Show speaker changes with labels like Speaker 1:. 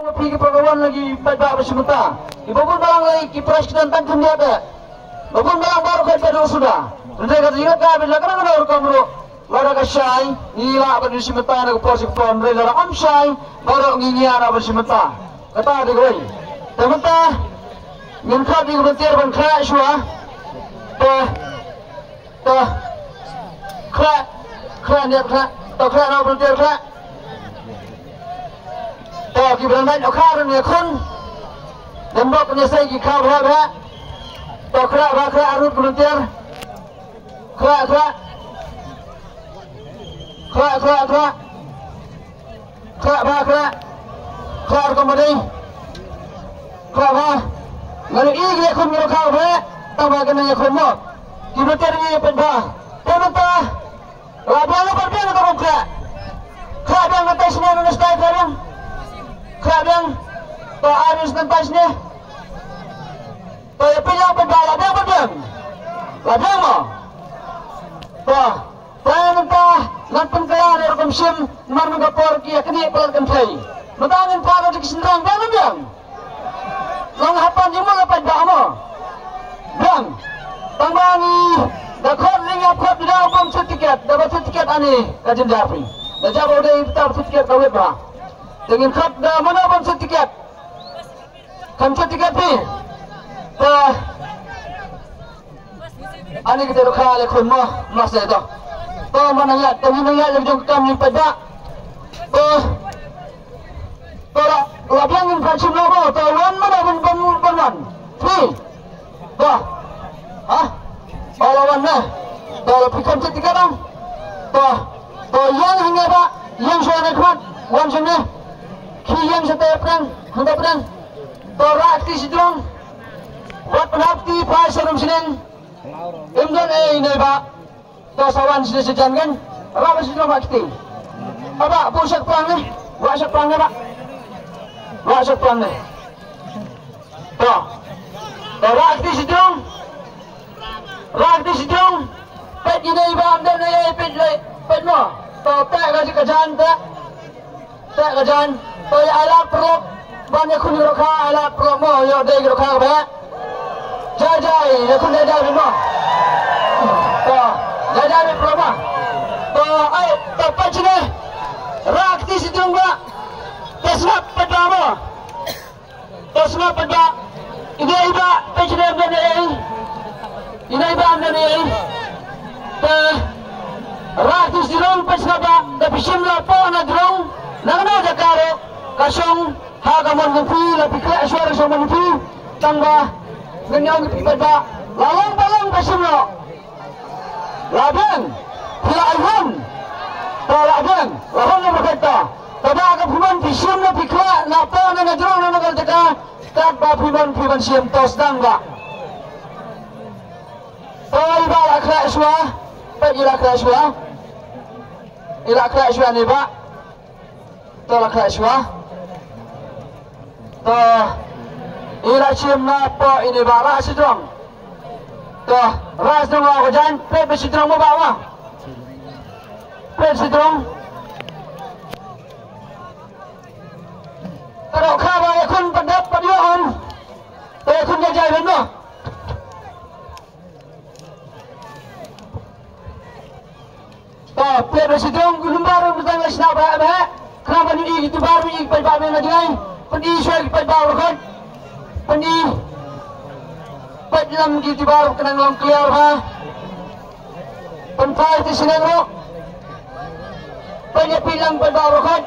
Speaker 1: Pergi perkawan lagi pada bersemuta. Ibabun barang lagi kipras kita tentang dia ada. Babun barang baru kita sudah. Nanti kata ingat kah bila kerana orang kamu lara kasyai nila bersemuta nak porsi pom rela amsyai baru ngingian bersemuta. Kata ada kau. Temuta minta di kementerian bangsa semua. Kera ni kera. Kera nak kementerian kera. Ki berandai okaran ya kun dembok penyelesai ki kau berapa to kera arut volunteer kera komedi kera lalu ini kun miro kau berapa tambah kena ya kun mo ki volunteer ni penba temuta labian apa dia nak kera yang nanti sini nak stay kera Kadang to aris nantas ni to pilang pendala dia betul ladang mo to nanti nanti kaya ada komsim mar mengapor kia kini pelan kai matangin para di sendrang dalam yang lang hapan ni mo lapan dah mo bang tangangi dakor lingap kot dah bom tiket dapat tiket ani kajen japri dah jauh dari kita tiket kau berapa dengan kat dah mana pun setiket, kan setiket ni, ani kita rukah lekun masa itu, mana lihat, tapi mana lihat jom kami pada, labian yang kacim lobo, wan mana pun, free, lawan nah, pikir setiket dong, yang hingga pak, yang saya nekmat, wan sini. Kian setiap hendak perang, torak di sidrong, buat penakti pasar rumsinen, imdan ini pak, tosawan sudah sejan kan, rapat sidrong akti, apa pusat perang ni, pusat perang ni pak, pusat perang ni, torak di sidrong, pet ini pak, imdan ini pet no, tak kasih kerjaan tak kerjaan. To alat perlu banyak kun rokha alat perlu mo yo deg rokha ba jajai ya kun jajai mo to jajai perlu ma to ai to pachne rakti sidung ba tesna pada mo tesna pada ini iba pachne to rakti sidung pachna ba tapi simla po na drong nagno jakaro kasong hagamon ngupi lapi kaya suara sama ngupi tangga genyang ngupi pada lalang kasimlo labeng pila alham labeng lahon yang berkata tada agapuman pisyam na pikla napa na nadrong na nagaltaka kat bapuman siyam tos dangga iba lakra iswa pag ilakra iswa ni ba tolak iswa to ila cium napa ini bara sidrong to ras dong aku jan pe sidrong mo bawa pe sidrong kalau khawa yakun pendat padion to yakun jajai beno to pe sidrong gulung baru betang isna ba kenapa ni itu baru ni pada mana dia pendi syai pada rokat pendi lam gitu baru kena ngom clear ha penpai di sini ro banyak pilang pada rokat